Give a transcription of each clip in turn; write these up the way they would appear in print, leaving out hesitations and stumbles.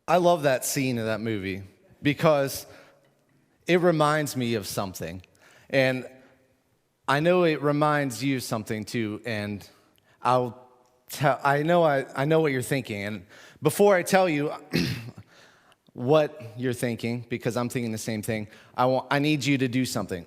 I love that scene of that movie because it reminds me of something. And I know it reminds you of something too, and I know what you're thinking. And before I tell you what you're thinking, because I'm thinking the same thing, I need you to do something.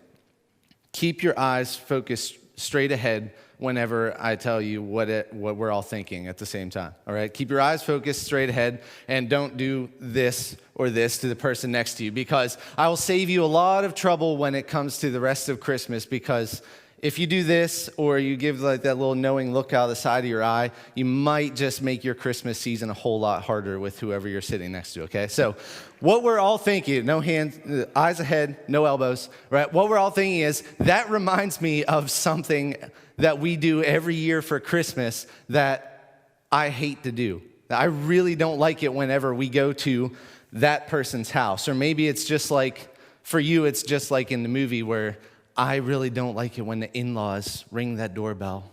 Keep your eyes focused straight ahead whenever I tell you what we're all thinking at the same time, all right? Keep your eyes focused straight ahead, and don't do this or this to the person next to you, because I will save you a lot of trouble when it comes to the rest of Christmas, because if you do this or you give like that little knowing look out of the side of your eye, you might just make your Christmas season a whole lot harder with whoever you're sitting next to, okay? So what we're all thinking, no hands, eyes ahead, no elbows, right? What we're all thinking is, that reminds me of something that we do every year for Christmas that I hate to do. I really don't like it whenever we go to that person's house. Or maybe it's just like, for you, it's just like in the movie where I really don't like it when the in-laws ring that doorbell.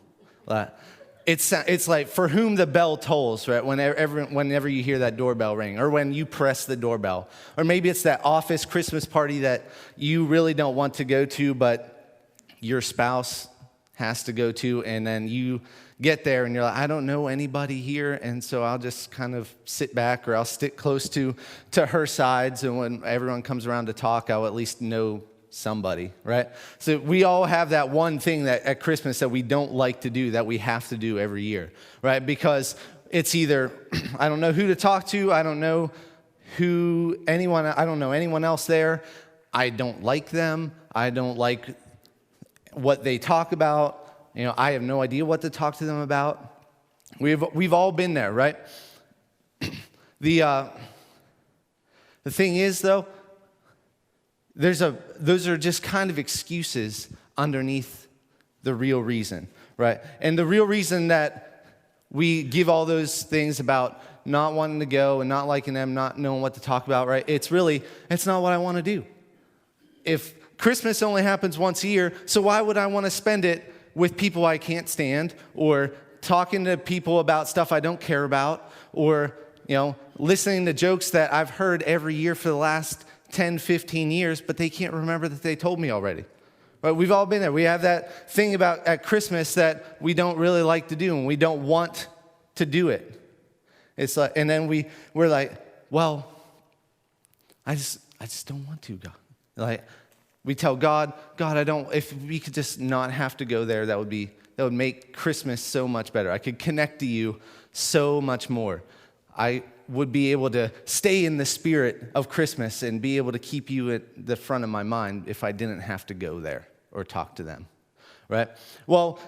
It's like, for whom the bell tolls, right? Whenever you hear that doorbell ring, or when you press the doorbell. Or maybe it's that office Christmas party that you really don't want to go to, but your spouse has to go to, and then you get there and you're like, I don't know anybody here, and so I'll just kind of sit back, or I'll stick close to her sides, and when everyone comes around to talk, I'll at least know somebody, right? So we all have that one thing that at Christmas that we don't like to do, that we have to do every year, right? Because it's either, I don't know who to talk to, I don't know anyone else there, I don't like them, I don't like what they talk about, I have no idea what to talk to them about. We've all been there, right? The thing is, though, those are just kind of excuses underneath the real reason, right? And the real reason that we give all those things about not wanting to go and not liking them, not knowing what to talk about, right? It's not what I want to do. If Christmas only happens once a year, so why would I want to spend it with people I can't stand, or talking to people about stuff I don't care about, or listening to jokes that I've heard every year for the last 10, 15 years, but they can't remember that they told me already. Right? We've all been there. We have that thing about at Christmas that we don't really like to do, and we don't want to do it. It's like, and then we're like, well, I just don't want to, God. Like, we tell God, if we could just not have to go there, that would make Christmas so much better. I could connect to you so much more. I would be able to stay in the spirit of Christmas and be able to keep you at the front of my mind if I didn't have to go there or talk to them, right? Well,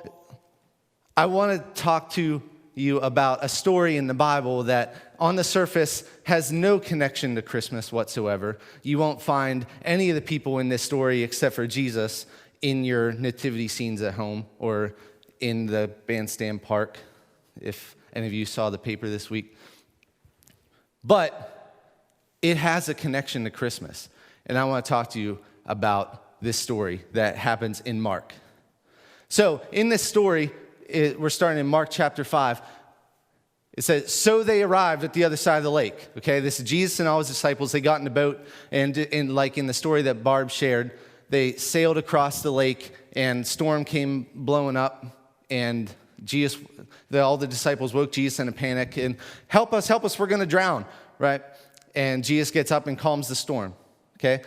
I want to talk to you about a story in the Bible that on the surface has no connection to Christmas whatsoever. You won't find any of the people in this story except for Jesus in your nativity scenes at home or in the bandstand park, if any of you saw the paper this week. But it has a connection to Christmas. And I want to talk to you about this story that happens in Mark. So in this story, we're starting in Mark chapter 5. It says, so they arrived at the other side of the lake. Okay, this is Jesus and all his disciples. They got in a boat, and like in the story that Barb shared, they sailed across the lake, and storm came blowing up, and all the disciples woke Jesus in a panic, and help us, we're going to drown, right? And Jesus gets up and calms the storm. Okay,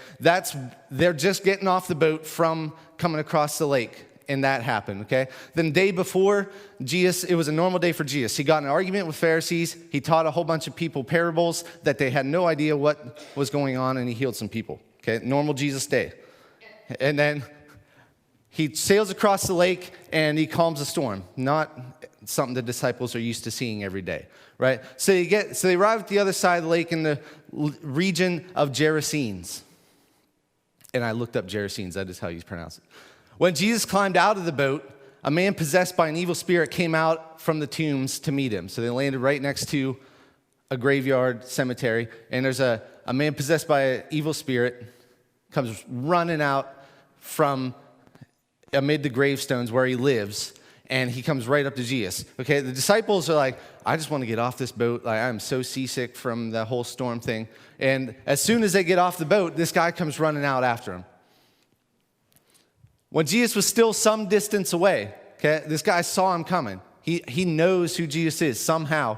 they're just getting off the boat from coming across the lake. And that happened, okay? Then the day before, it was a normal day for Jesus. He got in an argument with Pharisees. He taught a whole bunch of people parables that they had no idea what was going on, and he healed some people, okay? Normal Jesus day. And then he sails across the lake, and he calms the storm. Not something the disciples are used to seeing every day, right? So they arrive at the other side of the lake in the region of Gerasenes. And I looked up Gerasenes. That is how you pronounce it. When Jesus climbed out of the boat, a man possessed by an evil spirit came out from the tombs to meet him. So they landed right next to a graveyard cemetery, and there's a man possessed by an evil spirit comes running out from amid the gravestones where he lives, and he comes right up to Jesus. Okay, the disciples are like, I just want to get off this boat. Like, I'm so seasick from the whole storm thing. And as soon as they get off the boat, this guy comes running out after him. When Jesus was still some distance away, okay, this guy saw him coming. He knows who Jesus is somehow,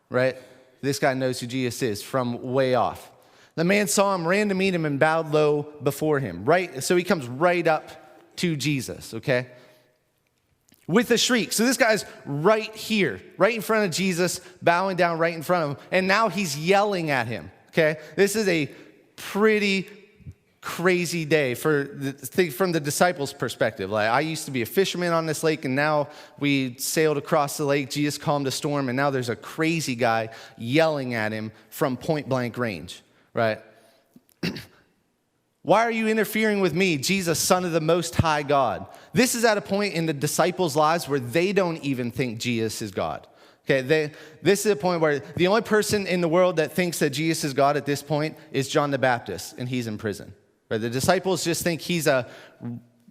right? This guy knows who Jesus is from way off. The man saw him, ran to meet him, and bowed low before him. Right, so he comes right up to Jesus, okay? With a shriek. So this guy's right here, right in front of Jesus, bowing down right in front of him. And now he's yelling at him, okay? This is a pretty crazy day from the disciples' perspective. Like, I used to be a fisherman on this lake, and now we sailed across the lake. Jesus calmed the storm, and now there's a crazy guy yelling at him from point blank range, right? Why are you interfering with me, Jesus, Son of the Most High God? This is at a point in the disciples' lives where they don't even think Jesus is God. Okay, this is a point where the only person in the world that thinks that Jesus is God at this point is John the Baptist, and he's in prison. Right? The disciples just think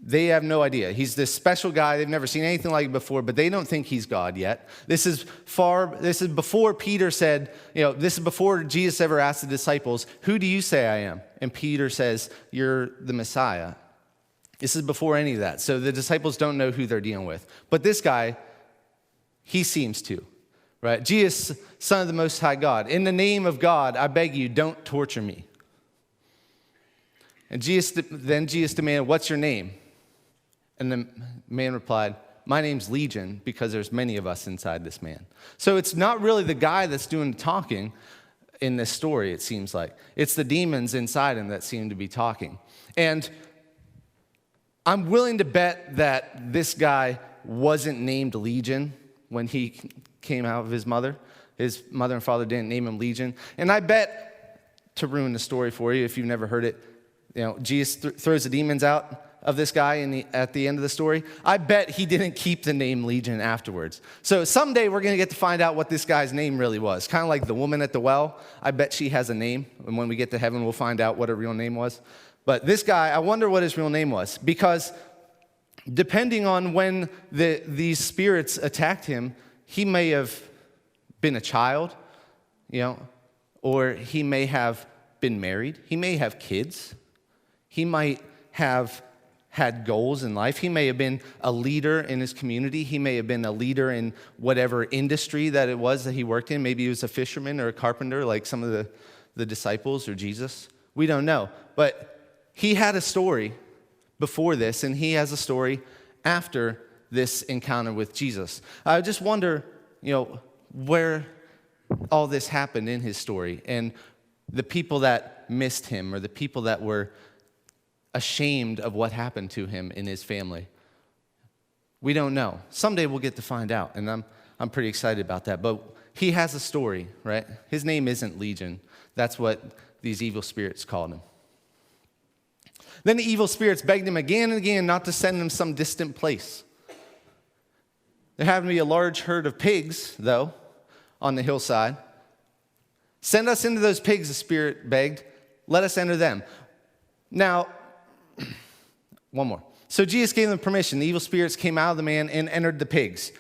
they have no idea. He's this special guy. They've never seen anything like it before, but they don't think he's God yet. This is before Peter said, this is before Jesus ever asked the disciples, who do you say I am? And Peter says, you're the Messiah. This is before any of that. So the disciples don't know who they're dealing with. But this guy, he seems to, right? Jesus, Son of the Most High God. In the name of God, I beg you, don't torture me. And then Jesus demanded, what's your name? And the man replied, my name's Legion, because there's many of us inside this man. So it's not really the guy that's doing the talking in this story, it seems like. It's the demons inside him that seem to be talking. And I'm willing to bet that this guy wasn't named Legion when he came out of his mother. His mother and father didn't name him Legion. And I bet, to ruin the story for you if you've never heard it, Jesus throws the demons out of this guy at the end of the story. I bet he didn't keep the name Legion afterwards. So someday we're going to get to find out what this guy's name really was. Kind of like the woman at the well. I bet she has a name. And when we get to heaven, we'll find out what her real name was. But this guy, I wonder what his real name was. Because depending on when these spirits attacked him, he may have been a child, or he may have been married. He may have kids. He might have had goals in life. He may have been a leader in his community. He may have been a leader in whatever industry that it was that he worked in. Maybe he was a fisherman or a carpenter like some of the disciples or Jesus. We don't know. But he had a story before this, and he has a story after this encounter with Jesus. I just wonder, where all this happened in his story, and the people that missed him or the people that were ashamed of what happened to him in his family. We don't know. Someday we'll get to find out, and I'm pretty excited about that. But he has a story, right? His name isn't Legion. That's what these evil spirits called him. Then the evil spirits begged him again and again not to send them some distant place. There happened to be a large herd of pigs, though, on the hillside. Send us into those pigs, the spirit begged. Let us enter them. Now, one more. So Jesus gave them permission. The evil spirits came out of the man and entered the pigs.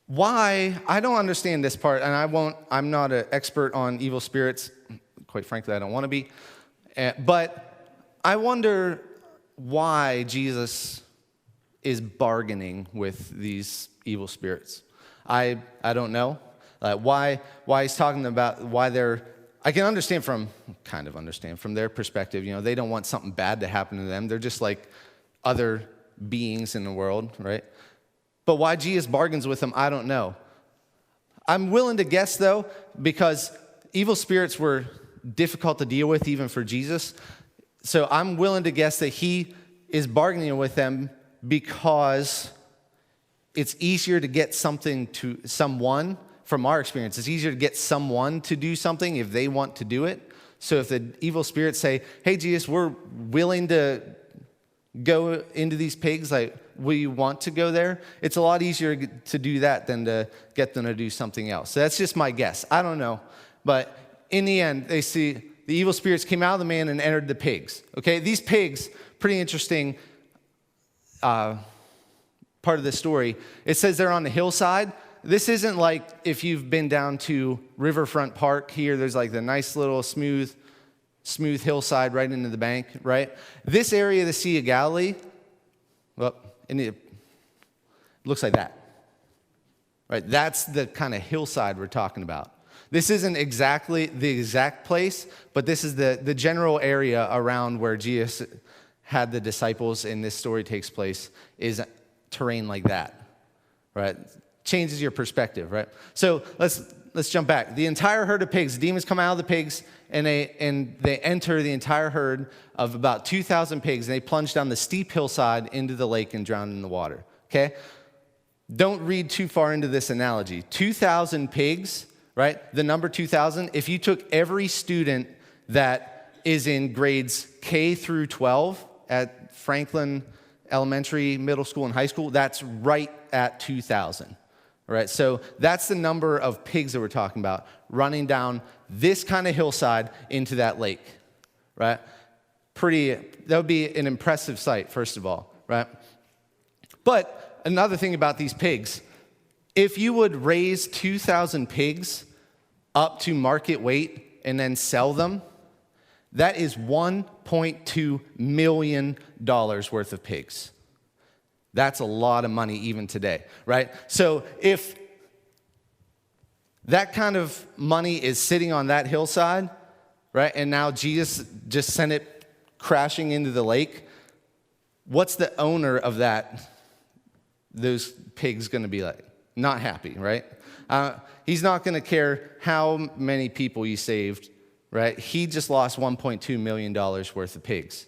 Why? I don't understand this part, and I'm not an expert on evil spirits. Quite frankly, I don't want to be. But I wonder why Jesus is bargaining with these evil spirits. I don't know. Why he's talking about why they're, I can kind of understand from their perspective. They don't want something bad to happen to them. They're just like other beings in the world, right? But why Jesus bargains with them, I don't know. I'm willing to guess, though, because evil spirits were difficult to deal with even for Jesus. So I'm willing to guess that he is bargaining with them because it's easier to get something to someone. From our experience, it's easier to get someone to do something if they want to do it. So if the evil spirits say, hey, Jesus, we're willing to go into these pigs, like, will you want to go there? It's a lot easier to do that than to get them to do something else. So that's just my guess. I don't know. But in the end, they see the evil spirits came out of the man and entered the pigs. Okay, these pigs, pretty interesting part of the story. It says they're on the hillside. This isn't like if you've been down to Riverfront Park here. There's like the nice little smooth hillside right into the bank, right? This area of the Sea of Galilee, well, and it looks like that, right? That's the kind of hillside we're talking about. This isn't exactly the exact place, but this is the general area around where Jesus had the disciples, and this story takes place, is terrain like that, right? Changes your perspective, right? So let's jump back. The entire herd of pigs, demons come out of the pigs, and they enter the entire herd of about 2,000 pigs, and they plunge down the steep hillside into the lake and drown in the water, okay? Don't read too far into this analogy. 2,000 pigs, right? The number 2,000, if you took every student that is in grades K through 12 at Franklin Elementary, Middle School, and High School, that's right at 2,000, right? So that's the number of pigs that we're talking about running down this kind of hillside into that lake, right? That would be an impressive sight, first of all, right? But another thing about these pigs, if you would raise 2,000 pigs up to market weight and then sell them, that is $1.2 million worth of pigs. That's a lot of money even today, right? So if that kind of money is sitting on that hillside, right, and now Jesus just sent it crashing into the lake, what's the owner of those pigs going to be like? Not happy, right? He's not going to care how many people you saved, right? He just lost $1.2 million worth of pigs,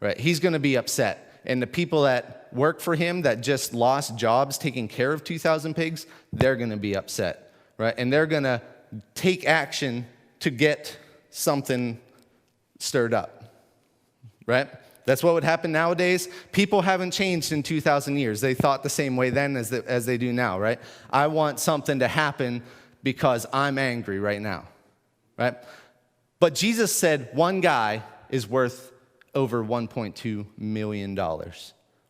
right? He's going to be upset. And the people that work for him that just lost jobs taking care of 2,000 pigs, they're going to be upset, right? And they're going to take action to get something stirred up, right? That's what would happen nowadays. People haven't changed in 2,000 years. They thought the same way then as they do now, right? I want something to happen because I'm angry right now, right? But Jesus said one guy is worth over $1.2 million.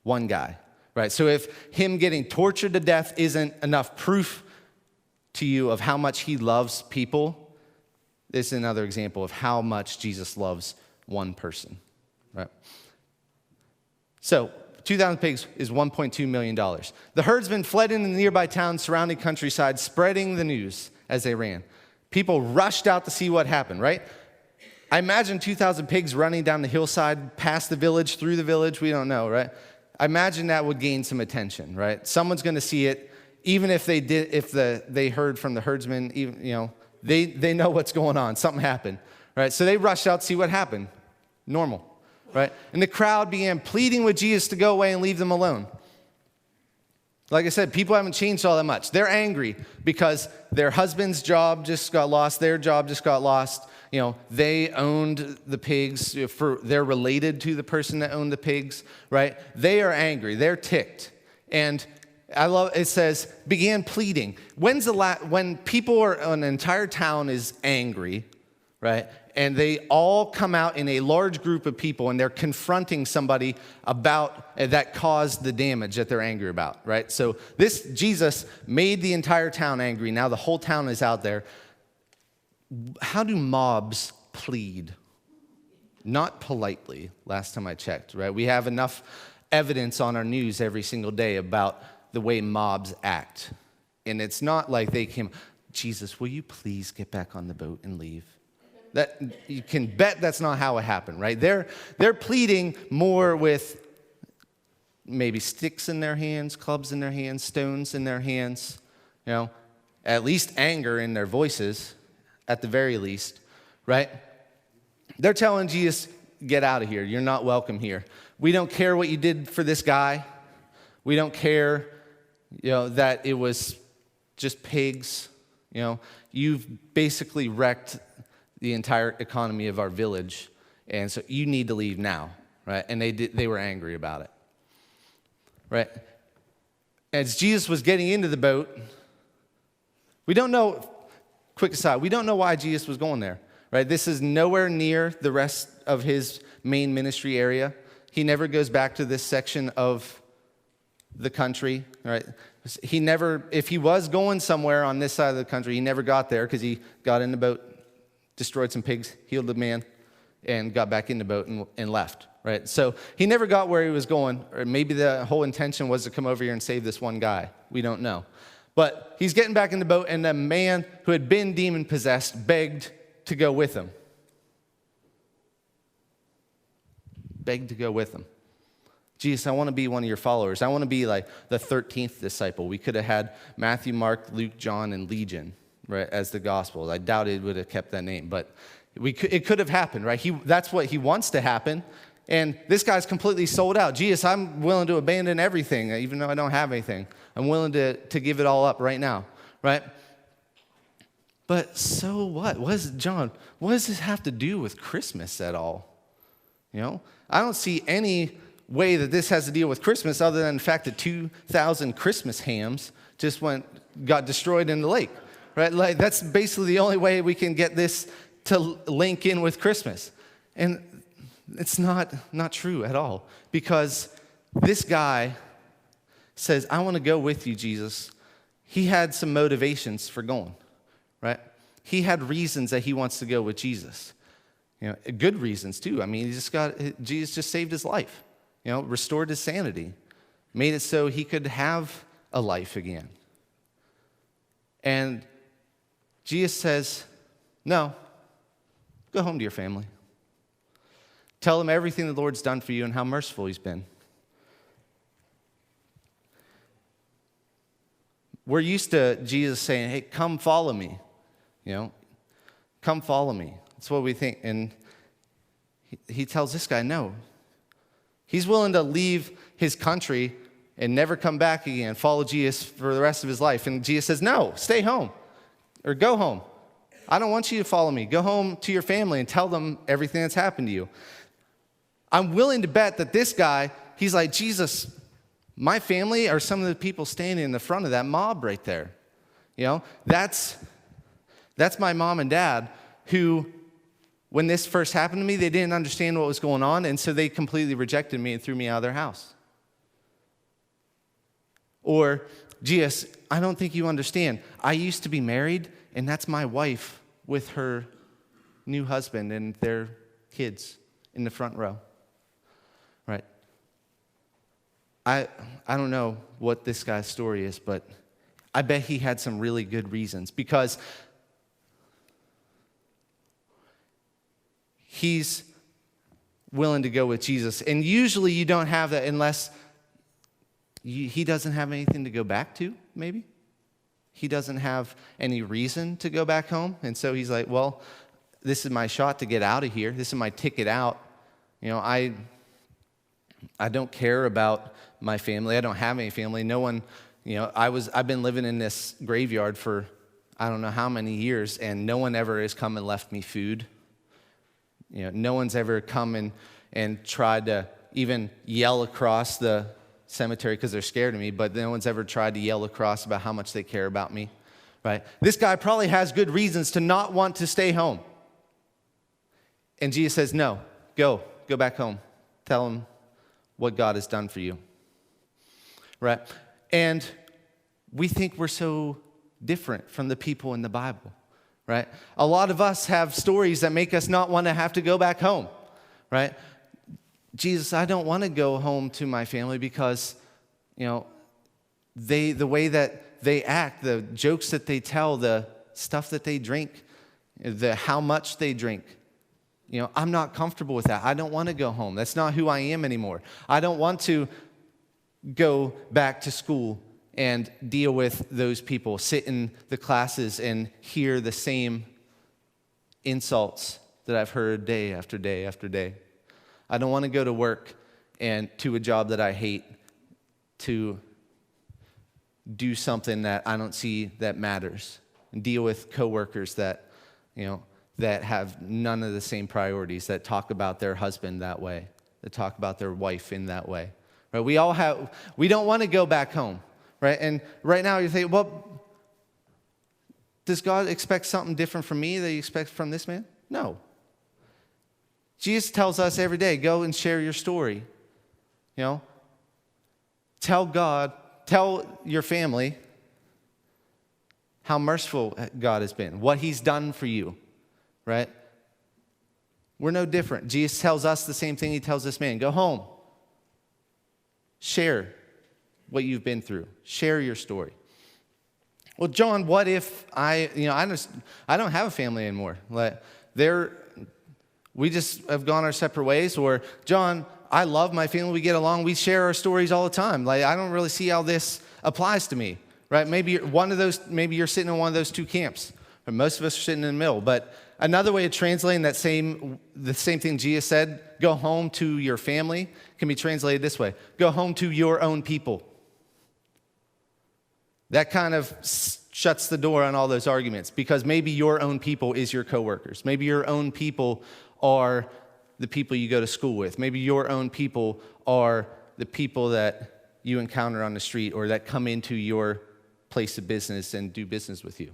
One guy, right? So if him getting tortured to death isn't enough proof to you of how much he loves people, this is another example of how much Jesus loves one person, right? So 2,000 pigs is $1.2 million. The herdsmen fled into the nearby towns, surrounding countryside, spreading the news as they ran. People rushed out to see what happened, right? I imagine 2,000 pigs running down the hillside, past the village, through the village, we don't know, right? I imagine that would gain some attention, right? Someone's going to see it, even if they heard from the herdsmen, even, they know what's going on, something happened, right? So they rushed out to see what happened. Normal, right? And the crowd began pleading with Jesus to go away and leave them alone. Like I said, people haven't changed all that much. They're angry because their husband's job just got lost, their job just got lost. They owned the pigs. They're related to the person that owned the pigs, right? They are angry. They're ticked. And it says, began pleading. When people an entire town is angry, right? And they all come out in a large group of people and they're confronting somebody about that caused the damage that they're angry about, right? So Jesus made the entire town angry. Now the whole town is out there. How do mobs plead? Not politely, last time I checked, right? We have enough evidence on our news every single day about the way mobs act. And it's not like they came, Jesus, will you please get back on the boat and leave? That you can bet that's not how it happened, right? They're pleading more with maybe sticks in their hands, clubs in their hands, stones in their hands, at least anger in their voices, at the very least, right? They're telling Jesus, get out of here. You're not welcome here. We don't care what you did for this guy. We don't care, that it was just pigs. You've basically wrecked the entire economy of our village, and so you need to leave now, right? And they were angry about it, right? As Jesus was getting into the boat, we don't know, quick aside, we don't know why Jesus was going there, right? This is nowhere near the rest of his main ministry area. He never goes back to this section of the country, right? He never, if he was going somewhere on this side of the country, he never got there because he got in the boat, destroyed some pigs, healed the man, and got back in the boat and left, right? So he never got where he was going, or maybe the whole intention was to come over here and save this one guy. We don't know. But he's getting back in the boat, and a man who had been demon-possessed begged to go with him. Begged to go with him. Jesus, I want to be one of your followers. I want to be like the 13th disciple. We could have had Matthew, Mark, Luke, John, and Legion, right, as the Gospels. I doubt it would have kept that name, but it could have happened, right? That's what he wants to happen. And this guy's completely sold out. Jesus, I'm willing to abandon everything, even though I don't have anything. I'm willing to give it all up right now, right? But so what? What does this have to do with Christmas at all? You know, I don't see any way that this has to deal with Christmas other than the fact that 2,000 Christmas hams just got destroyed in the lake, right? Like, that's basically the only way we can get this to link in with Christmas. And it's not true at all, because this guy says, I want to go with you, Jesus. He had some motivations for going, right? He had reasons that he wants to go with Jesus. You know, good reasons too. I mean, Jesus just saved his life, you know, restored his sanity, made it so he could have a life again. And Jesus says, no, go home to your family. Tell them everything the Lord's done for you and how merciful he's been. We're used to Jesus saying, hey, come follow me. You know, come follow me. That's what we think. And he tells this guy, no. He's willing to leave his country and never come back again, follow Jesus for the rest of his life. And Jesus says, no, stay home or go home. I don't want you to follow me. Go home to your family and tell them everything that's happened to you. I'm willing to bet that this guy, he's like, Jesus, my family are some of the people standing in the front of that mob right there. You know, that's my mom and dad who, when this first happened to me, they didn't understand what was going on, and so they completely rejected me and threw me out of their house. Or, Jesus, I don't think you understand. I used to be married, and that's my wife with her new husband and their kids in the front row. Right? I don't know what this guy's story is, but I bet he had some really good reasons, because he's willing to go with Jesus. And usually you don't have that unless he doesn't have anything to go back to, maybe. He doesn't have any reason to go back home. And so he's like, well, this is my shot to get out of here. This is my ticket out. You know, I don't care about my family. I don't have any family. No one, you know, I've been living in this graveyard for I don't know how many years, and no one ever has come and left me food. You know, no one's ever come and tried to even yell across the cemetery because they're scared of me, but no one's ever tried to yell across about how much they care about me, right? This guy probably has good reasons to not want to stay home. And Jesus says, no, go back home. Tell him what God has done for you, right? And we think we're so different from the people in the Bible, right? A lot of us have stories that make us not want to have to go back home, right? Jesus, I don't want to go home to my family because, you know, the way that they act, the jokes that they tell, the stuff that they drink, how much they drink. You know, I'm not comfortable with that. I don't want to go home. That's not who I am anymore. I don't want to go back to school and deal with those people, sit in the classes and hear the same insults that I've heard day after day after day. I don't want to go to work and to a job that I hate to do something that I don't see that matters and deal with coworkers that, you know, that have none of the same priorities, that talk about their husband that way, that talk about their wife in that way. Right? We don't want to go back home, right? And right now you think, well, does God expect something different from me that he expects from this man? No. Jesus tells us every day, go and share your story. You know, Tell your family how merciful God has been, what he's done for you, right? We're no different. Jesus tells us the same thing he tells this man. Go home. Share what you've been through. Share your story. Well, John, what if I don't have a family anymore? Like we just have gone our separate ways. Or, John, I love my family. We get along. We share our stories all the time. Like, I don't really see how this applies to me, right? Maybe you're sitting in one of those two camps. Or most of us are sitting in the middle. But another way of translating the same thing Jesus said, go home to your family, can be translated this way. Go home to your own people. That kind of shuts the door on all those arguments, because maybe your own people is your coworkers. Maybe your own people are the people you go to school with. Maybe your own people are the people that you encounter on the street or that come into your place of business and do business with you,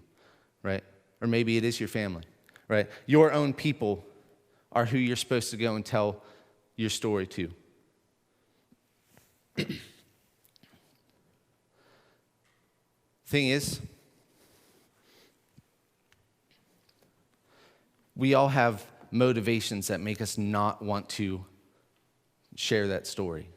right? Or maybe it is your family, right? Your own people are who you're supposed to go and tell your story to. Thing is, we all have motivations that make us not want to share that story,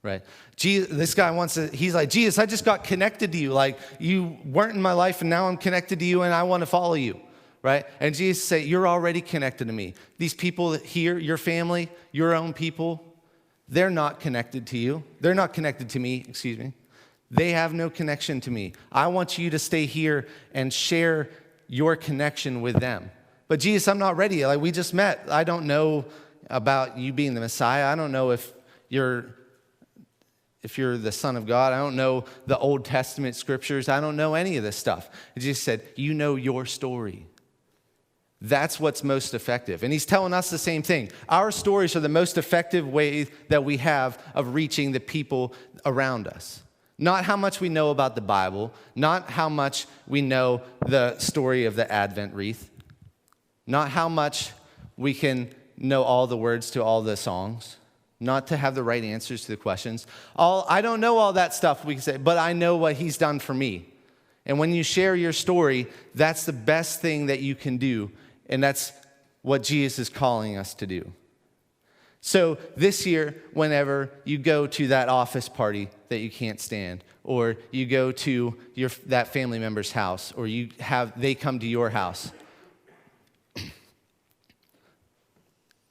right? This guy he's like, Jesus, I just got connected to you. Like, you weren't in my life, and now I'm connected to you, and I want to follow you, right? And Jesus said, you're already connected to me. These people here, your family, your own people, they're not connected to you. They're not connected to me, excuse me. They have no connection to me. I want you to stay here and share your connection with them. But Jesus, I'm not ready. Like, we just met. I don't know about you being the Messiah. I don't know if you're the Son of God. I don't know the Old Testament scriptures. I don't know any of this stuff. And Jesus said, you know your story. That's what's most effective. And he's telling us the same thing. Our stories are the most effective way that we have of reaching the people around us. Not how much we know about the Bible, not how much we know the story of the Advent wreath, not how much we can know all the words to all the songs, not to have the right answers to the questions. I don't know all that stuff, we can say, but I know what he's done for me. And when you share your story, that's the best thing that you can do, and that's what Jesus is calling us to do. So this year, whenever you go to that office party that you can't stand, or you go to that family member's house, or they come to your house,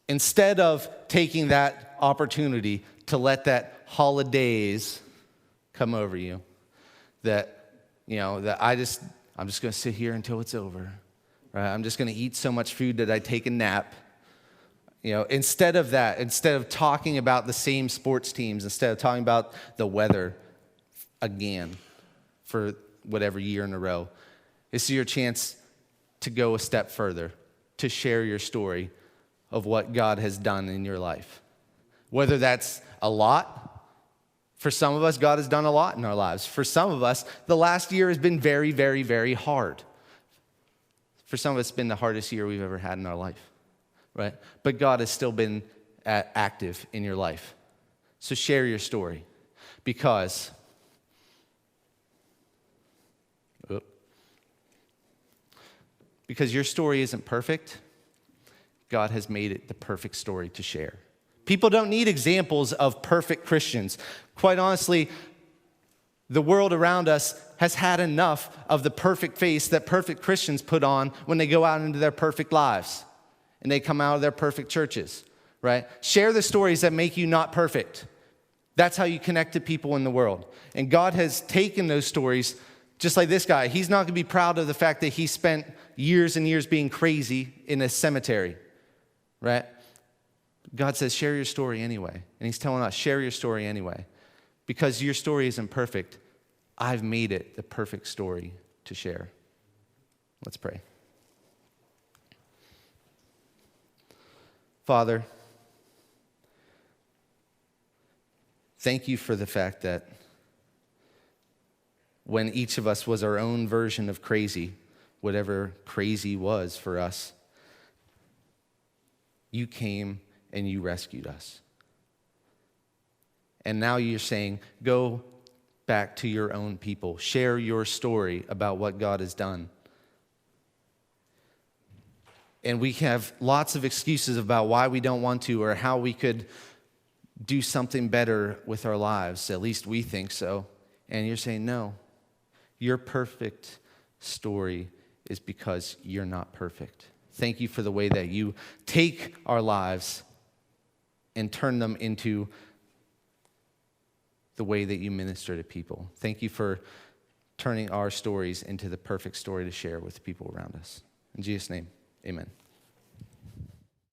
instead of taking that opportunity to let that holidays come over you, I'm just going to sit here until it's over, right? I'm just going to eat so much food that I take a nap. Instead of talking about the same sports teams, instead of talking about the weather again for whatever year in a row, this is your chance to go a step further, to share your story of what God has done in your life. Whether that's a lot, for some of us, God has done a lot in our lives. For some of us, the last year has been very, very, very hard. For some of us, it's been the hardest year we've ever had in our life. Right? But God has still been active in your life. So share your story, because your story isn't perfect. God has made it the perfect story to share. People don't need examples of perfect Christians. Quite honestly, the world around us has had enough of the perfect face that perfect Christians put on when they go out into their perfect lives. And they come out of their perfect churches, right? Share the stories that make you not perfect. That's how you connect to people in the world. And God has taken those stories, just like this guy. He's not going to be proud of the fact that he spent years and years being crazy in a cemetery, right? God says, share your story anyway. And he's telling us, share your story anyway. Because your story isn't perfect, I've made it the perfect story to share. Let's pray. Father, thank you for the fact that when each of us was our own version of crazy, whatever crazy was for us, you came and you rescued us. And now you're saying, go back to your own people. Share your story about what God has done. And we have lots of excuses about why we don't want to or how we could do something better with our lives. At least we think so. And you're saying, no, your perfect story is because you're not perfect. Thank you for the way that you take our lives and turn them into the way that you minister to people. Thank you for turning our stories into the perfect story to share with people around us. In Jesus' name, amen.